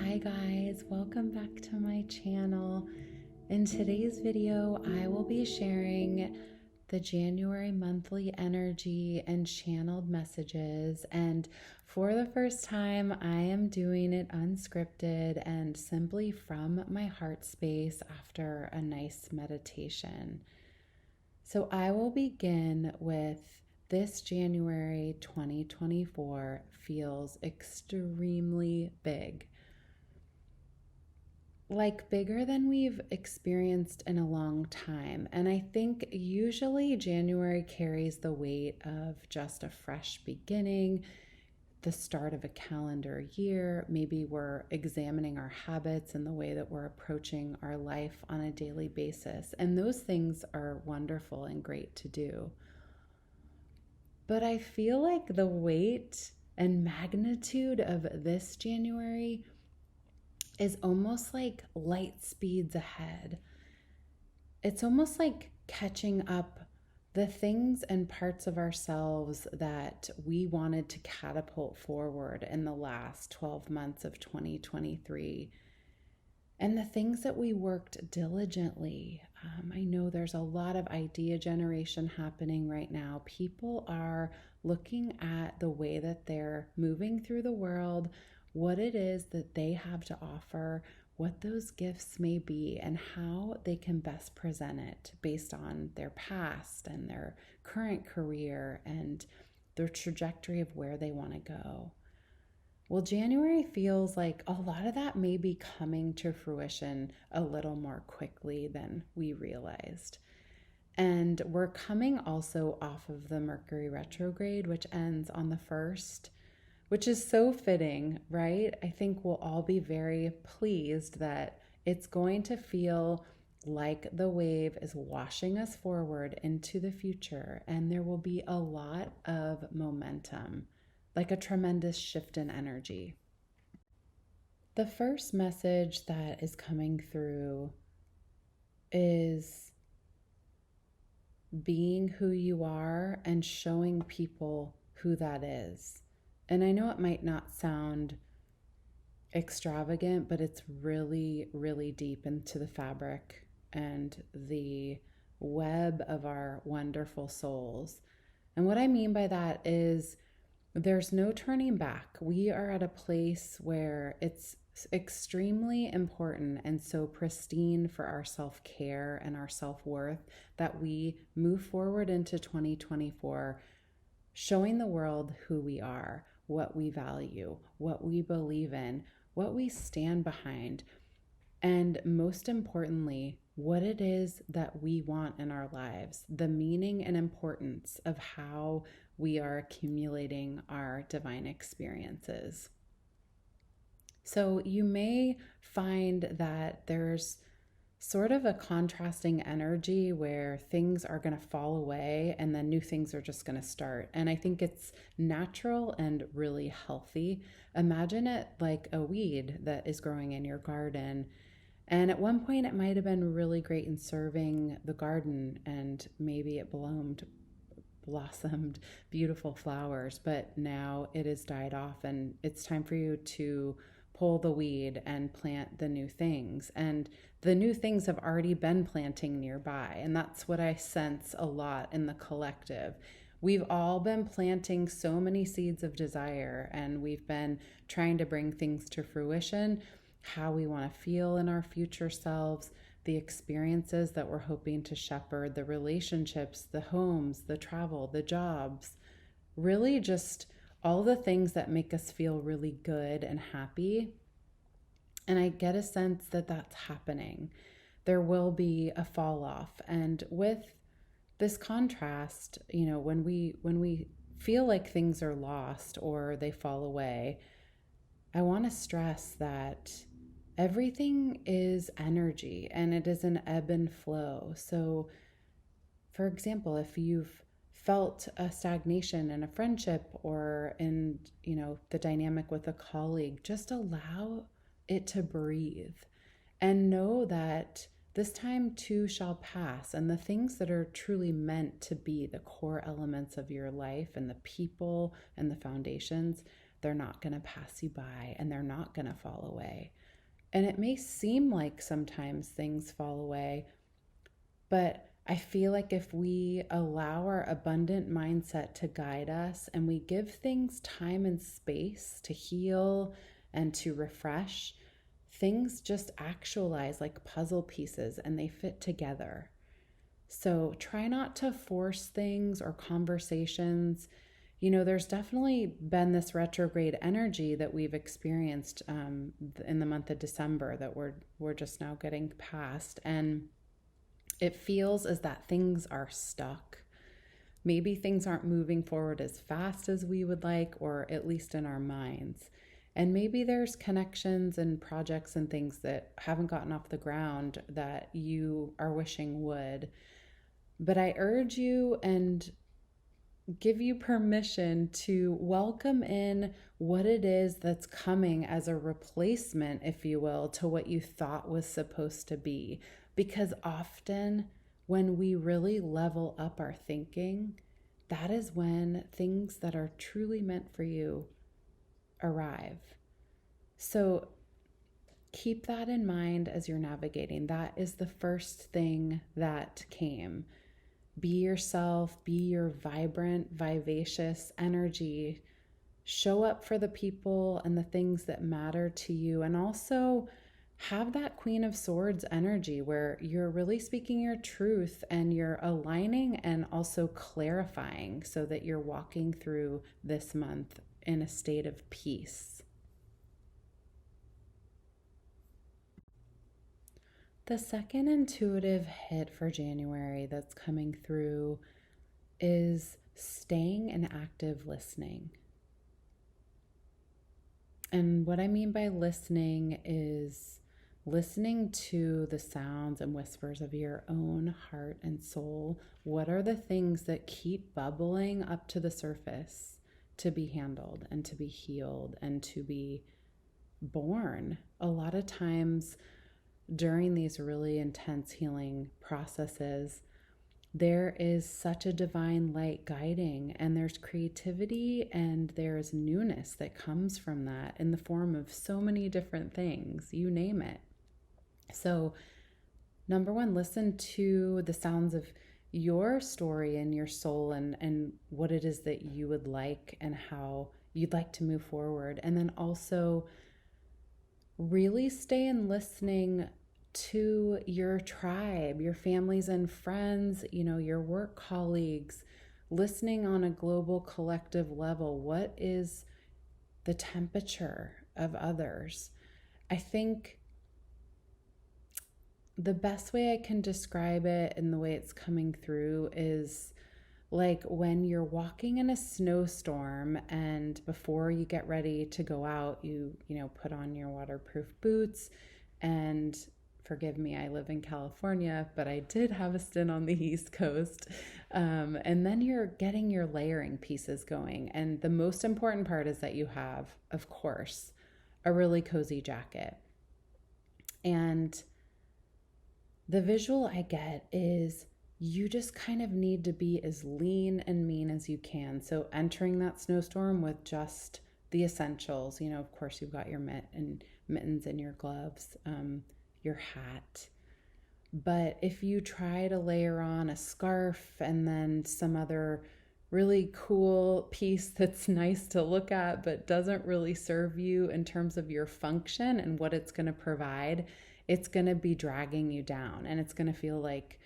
Hi guys, welcome back to my channel. In today's video, I will be sharing the January monthly energy and channeled messages. And for the first time, I am doing it unscripted and simply from my heart space after a nice meditation. So I will begin with this January 2024 feels extremely big. Like bigger than we've experienced in a long time. And I think usually January carries the weight of just a fresh beginning, the start of a calendar year. Maybe we're examining our habits and the way that we're approaching our life on a daily basis. And those things are wonderful and great to do. But I feel like the weight and magnitude of this January is almost like light speeds ahead. It's almost like catching up the things and parts of ourselves that we wanted to catapult forward in the last 12 months of 2023. And the things that we worked diligently. I know there's a lot of idea generation happening right now. People are looking at the way that they're moving through the world, what it is that they have to offer, what those gifts may be, and how they can best present it based on their past and their current career and their trajectory of where they want to go. Well, January feels like a lot of that may be coming to fruition a little more quickly than we realized. And we're coming also off of the Mercury retrograde, which ends on the 1st, which is so fitting, right? I think we'll all be very pleased that it's going to feel like the wave is washing us forward into the future, and there will be a lot of momentum, like a tremendous shift in energy. The first message that is coming through is being who you are and showing people who that is. And I know it might not sound extravagant, but it's really, really deep into the fabric and the web of our wonderful souls. And what I mean by that is there's no turning back. We are at a place where it's extremely important and so pristine for our self-care and our self-worth that we move forward into 2024 showing the world who we are, what we value, what we believe in, what we stand behind, and most importantly, what it is that we want in our lives, the meaning and importance of how we are accumulating our divine experiences. So you may find that there's sort of a contrasting energy where things are going to fall away and then new things are just going to start. And I think it's natural and really healthy. Imagine it like a weed that is growing in your garden. And at one point it might have been really great in serving the garden, and maybe it blossomed beautiful flowers, but now it has died off and it's time for you to pull the weed and plant the new things. And the new things have already been planting nearby. And that's what I sense a lot in the collective. We've all been planting so many seeds of desire, and we've been trying to bring things to fruition, how we want to feel in our future selves, the experiences that we're hoping to shepherd, the relationships, the homes, the travel, the jobs, really just all the things that make us feel really good and happy. And I get a sense that that's happening. There will be a fall off. And with this contrast, when we feel like things are lost or they fall away, I want to stress that everything is energy and it is an ebb and flow. So, for example, if you've felt a stagnation in a friendship or in, the dynamic with a colleague, just allow it to breathe and know that this time too shall pass, and the things that are truly meant to be the core elements of your life and the people and the foundations, they're not going to pass you by, and they're not going to fall away. And it may seem like sometimes things fall away, but I feel like if we allow our abundant mindset to guide us and we give things time and space to heal and to refresh, things just actualize like puzzle pieces and they fit together. So try not to force things or conversations. There's definitely been this retrograde energy that we've experienced in the month of December that we're just now getting past, and it feels as that things are stuck. Maybe things aren't moving forward as fast as we would like, or at least in our minds. And maybe there's connections and projects and things that haven't gotten off the ground that you are wishing would. But I urge you and give you permission to welcome in what it is that's coming as a replacement, if you will, to what you thought was supposed to be. Because often when we really level up our thinking, that is when things that are truly meant for you arrive. So keep that in mind as you're navigating. That is the first thing that came. Be yourself, be your vibrant, vivacious energy. Show up for the people and the things that matter to you. And also have that Queen of Swords energy where you're really speaking your truth and you're aligning and also clarifying so that you're walking through this month in a state of peace. The second intuitive hit for January that's coming through is staying in active listening. And what I mean by listening is listening to the sounds and whispers of your own heart and soul. What are the things that keep bubbling up to the surface to be handled and to be healed and to be born? A lot of times during these really intense healing processes, there is such a divine light guiding, and there's creativity and there's newness that comes from that in the form of so many different things, you name it. So, number one, listen to the sounds of your story and your soul and what it is that you would like and how you'd like to move forward. And then also really stay in listening to your tribe, your families and friends, your work colleagues, listening on a global collective level. What is the temperature of others? I think the best way I can describe it and the way it's coming through is like when you're walking in a snowstorm and before you get ready to go out, you put on your waterproof boots. And forgive me, I live in California, but I did have a stint on the East Coast. And then you're getting your layering pieces going. And the most important part is that you have, of course, a really cozy jacket. And the visual I get is you just kind of need to be as lean and mean as you can. So entering that snowstorm with just the essentials, of course you've got your mittens and your gloves, your hat. But if you try to layer on a scarf and then some other really cool piece that's nice to look at but doesn't really serve you in terms of your function and what it's going to provide, it's going to be dragging you down and it's going to feel like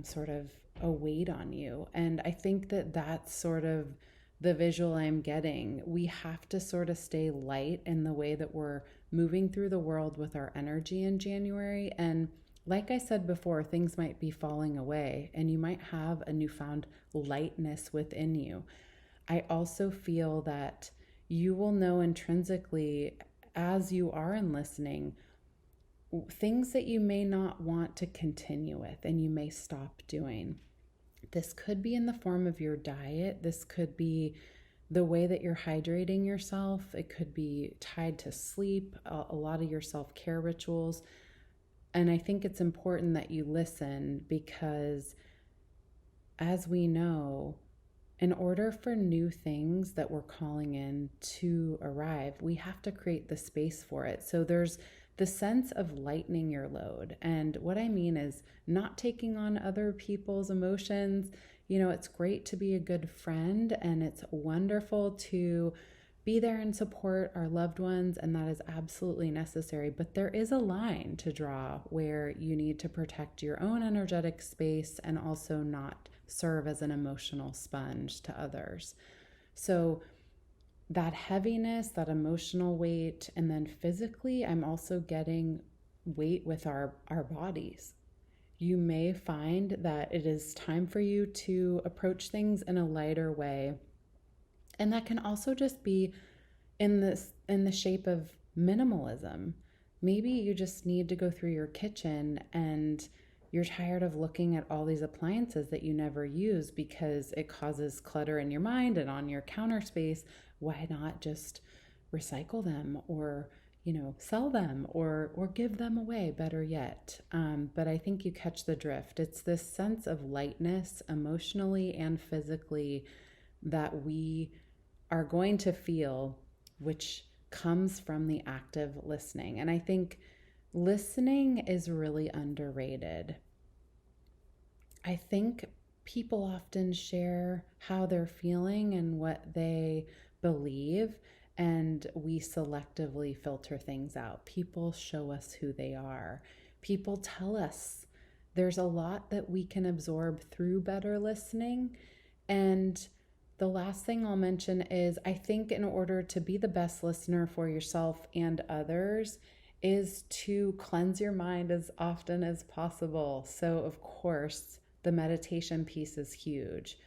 sort of a weight on you. And I think that that's sort of the visual I'm getting. We have to sort of stay light in the way that we're moving through the world with our energy in January. And like I said before, things might be falling away and you might have a newfound lightness within you. I also feel that you will know intrinsically as you are in listening things that you may not want to continue with and you may stop doing. This could be in the form of your diet. This could be the way that you're hydrating yourself. It could be tied to sleep, a lot of your self-care rituals. And I think it's important that you listen because as we know, in order for new things that we're calling in to arrive, we have to create the space for it. So there's the sense of lightening your load. And what I mean is not taking on other people's emotions. It's great to be a good friend, and it's wonderful to be there and support our loved ones, and that is absolutely necessary. But there is a line to draw where you need to protect your own energetic space and also not serve as an emotional sponge to others. So that heaviness, that emotional weight, and then physically, I'm also getting weight with our bodies. You may find that it is time for you to approach things in a lighter way. And that can also just be in the shape of minimalism. Maybe you just need to go through your kitchen and you're tired of looking at all these appliances that you never use because it causes clutter in your mind and on your counter space. Why not just recycle them or sell them or give them away, better yet. But I think you catch the drift. It's this sense of lightness emotionally and physically that we are going to feel, which comes from the active listening. And I think listening is really underrated. I think people often share how they're feeling and what they believe, and we selectively filter things out. People show us who they are. People tell us there's a lot that we can absorb through better listening. And the last thing I'll mention is I think in order to be the best listener for yourself and others is to cleanse your mind as often as possible. So of course, the meditation piece is huge.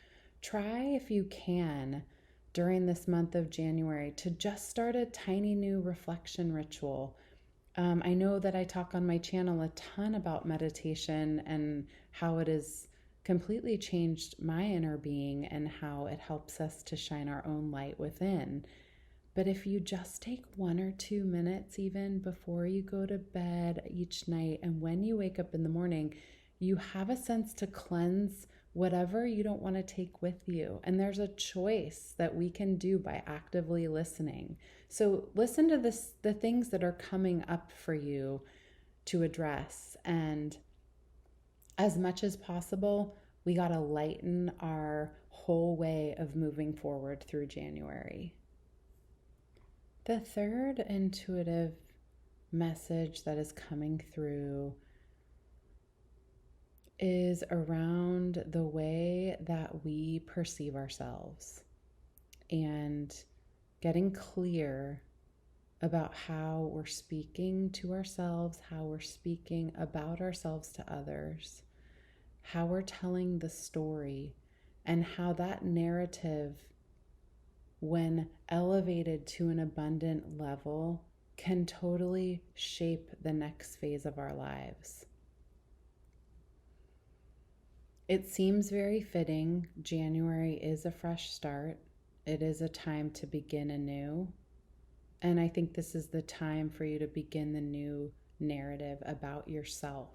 Try if you can during this month of January to just start a tiny new reflection ritual. I know that I talk on my channel a ton about meditation and how it has completely changed my inner being and how it helps us to shine our own light within. But if you just take 1 or 2 minutes even before you go to bed each night, and when you wake up in the morning, you have a sense to cleanse whatever you don't want to take with you. And there's a choice that we can do by actively listening. So listen to the things that are coming up for you to address. And as much as possible, we got to lighten our whole way of moving forward through January. The third intuitive message that is coming through is around the way that we perceive ourselves and getting clear about how we're speaking to ourselves, how we're speaking about ourselves to others, how we're telling the story, and how that narrative, when elevated to an abundant level, can totally shape the next phase of our lives. It seems very fitting. January is a fresh start. It is a time to begin anew. And I think this is the time for you to begin the new narrative about yourself.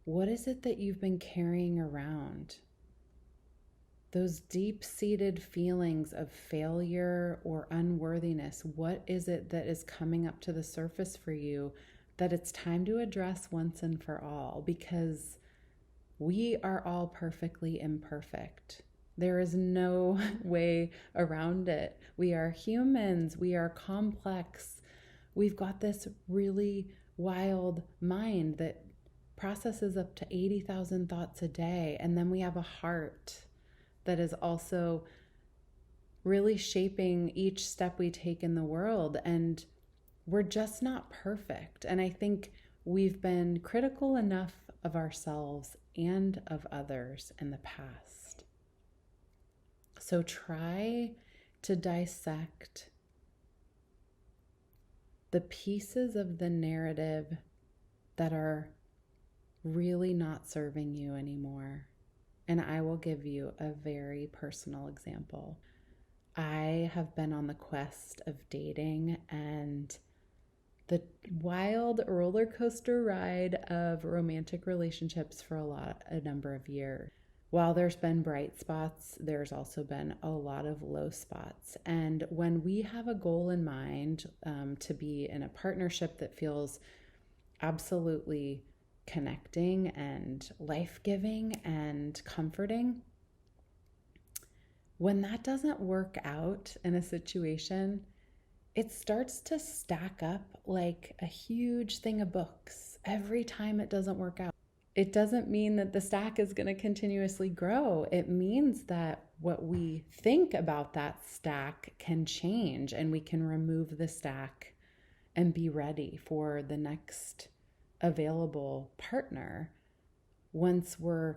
What is it that you've been carrying around? Those deep-seated feelings of failure or unworthiness, what is it that is coming up to the surface for you that it's time to address once and for all? Because we are all perfectly imperfect. There is no way around it. We are humans. We are complex. We've got this really wild mind that processes up to 80,000 thoughts a day. And then we have a heart that is also really shaping each step we take in the world. And we're just not perfect. And I think we've been critical enough of ourselves and of others in the past. So try to dissect the pieces of the narrative that are really not serving you anymore. And I will give you a very personal example. I have been on the quest of dating and the wild roller coaster ride of romantic relationships for a number of years. While there's been bright spots, there's also been a lot of low spots. And when we have a goal in mind, to be in a partnership that feels absolutely connecting and life giving and comforting, when that doesn't work out in a situation, it starts to stack up like a huge thing of books every time it doesn't work out. It doesn't mean that the stack is going to continuously grow. It means that what we think about that stack can change, and we can remove the stack and be ready for the next available partner once we're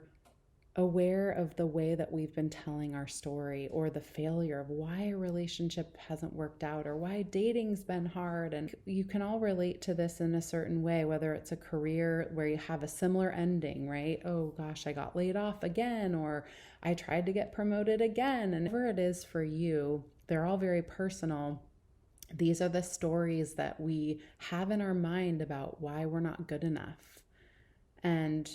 aware of the way that we've been telling our story, or the failure of why a relationship hasn't worked out, or why dating's been hard. And you can all relate to this in a certain way, whether it's a career where you have a similar ending, right? Oh gosh, I got laid off again, or I tried to get promoted again. And whatever it is for you, they're all very personal. These are the stories that we have in our mind about why we're not good enough. And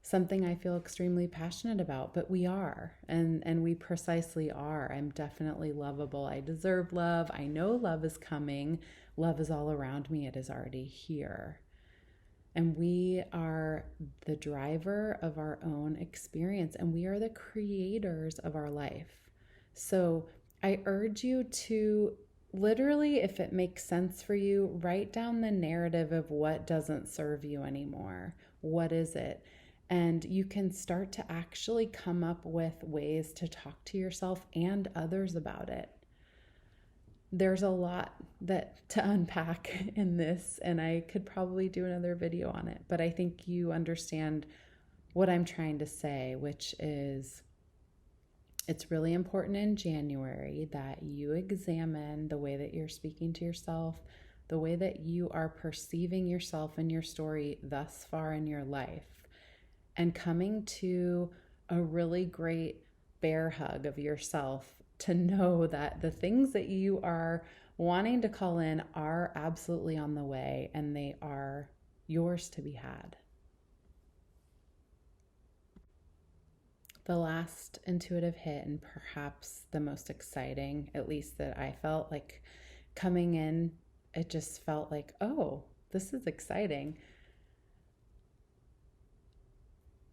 something I feel extremely passionate about, but we are, and we precisely are. I'm definitely lovable. I deserve love. I know love is coming. Love is all around me. It is already here. And we are the driver of our own experience, and we are the creators of our life. So I urge you to literally, if it makes sense for you, write down the narrative of what doesn't serve you anymore. What is it? And you can start to actually come up with ways to talk to yourself and others about it. There's a lot to unpack in this, and I could probably do another video on it, but I think you understand what I'm trying to say, which is it's really important in January that you examine the way that you're speaking to yourself, the way that you are perceiving yourself and your story thus far in your life, and coming to a really great bear hug of yourself to know that the things that you are wanting to call in are absolutely on the way, and they are yours to be had. The last intuitive hit, and perhaps the most exciting, at least that I felt like coming in, it just felt like, oh, this is exciting.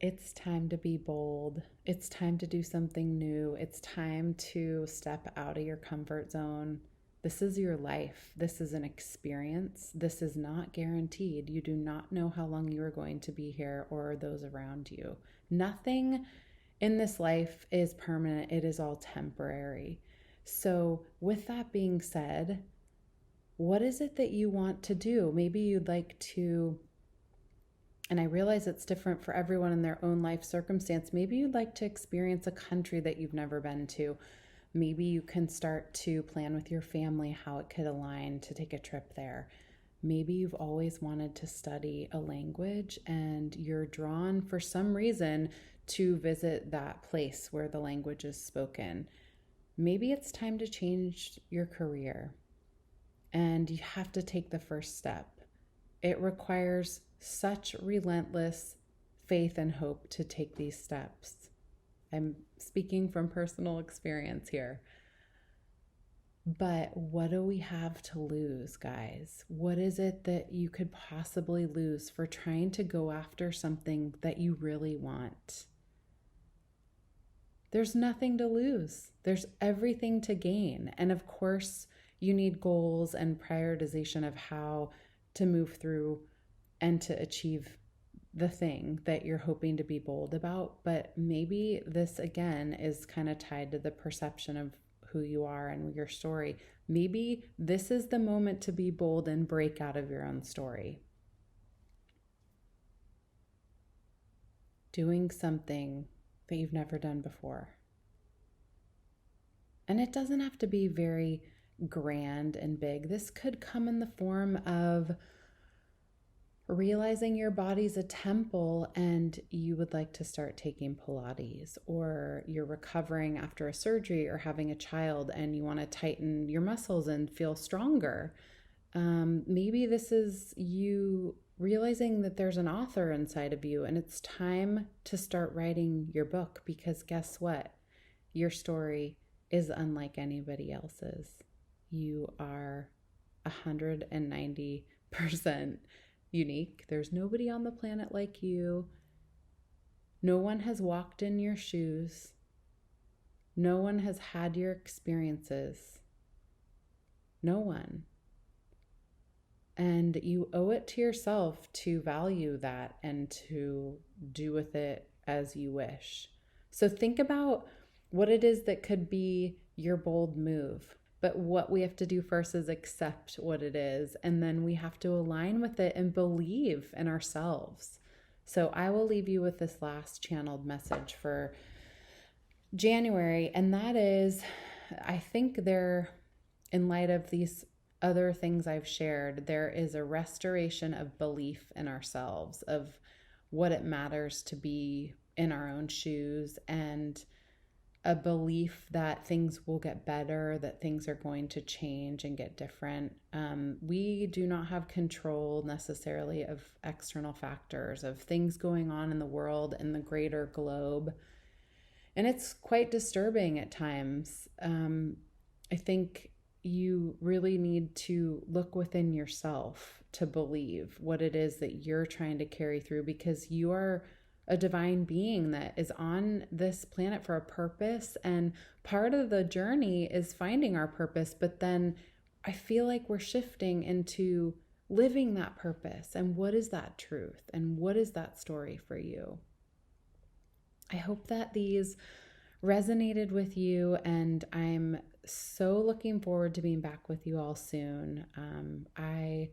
It's time to be bold. It's time to do something new. It's time to step out of your comfort zone. This is your life. This is an experience. This is not guaranteed. You do not know how long you are going to be here or those around you. Nothing in this life is permanent. It is all temporary. So with that being said, what is it that you want to do? Maybe you'd like to, and I realize it's different for everyone in their own life circumstance. Maybe you'd like to experience a country that you've never been to. Maybe you can start to plan with your family how it could align to take a trip there. Maybe you've always wanted to study a language and you're drawn for some reason to visit that place where the language is spoken. Maybe it's time to change your career and you have to take the first step. It requires such relentless faith and hope to take these steps. I'm speaking from personal experience here. But what do we have to lose, guys? What is it that you could possibly lose for trying to go after something that you really want? There's nothing to lose. There's everything to gain. And of course, you need goals and prioritization of how to move through and to achieve the thing that you're hoping to be bold about. But maybe this, again, is kind of tied to the perception of who you are and your story. Maybe this is the moment to be bold and break out of your own story. Doing something that you've never done before. And it doesn't have to be very grand and big. This could come in the form of realizing your body's a temple and you would like to start taking Pilates, or you're recovering after a surgery or having a child and you want to tighten your muscles and feel stronger. Maybe this is you realizing that there's an author inside of you, and it's time to start writing your book, because guess what? Your story is unlike anybody else's. You are 190% unique. There's nobody on the planet like you. No one has walked in your shoes. No one has had your experiences. No one. And you owe it to yourself to value that and to do with it as you wish. So think about what it is that could be your bold move. But what we have to do first is accept what it is, and then we have to align with it and believe in ourselves. So I will leave you with this last channeled message for January, and that is, I think in light of these other things I've shared, there is a restoration of belief in ourselves, of what it matters to be in our own shoes, and a belief that things will get better, that things are going to change and get different. We do not have control necessarily of external factors, of things going on in the world and the greater globe. And it's quite disturbing at times. I think you really need to look within yourself to believe what it is that you're trying to carry through, because you are a divine being that is on this planet for a purpose. And part of the journey is finding our purpose, but then I feel like we're shifting into living that purpose. And what is that truth? And what is that story for you? I hope that these resonated with you, and I'm so looking forward to being back with you all soon. I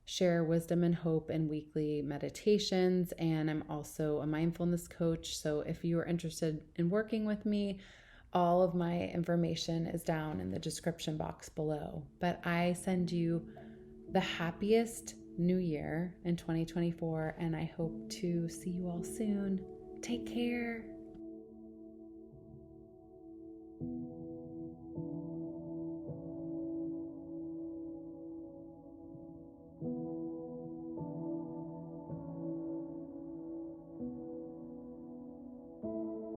share wisdom and hope in weekly meditations, and I'm also a mindfulness coach. So if you are interested in working with me, all of my information is down in the description box below. But I send you the happiest new year in 2024, and I hope to see you all soon. Take care.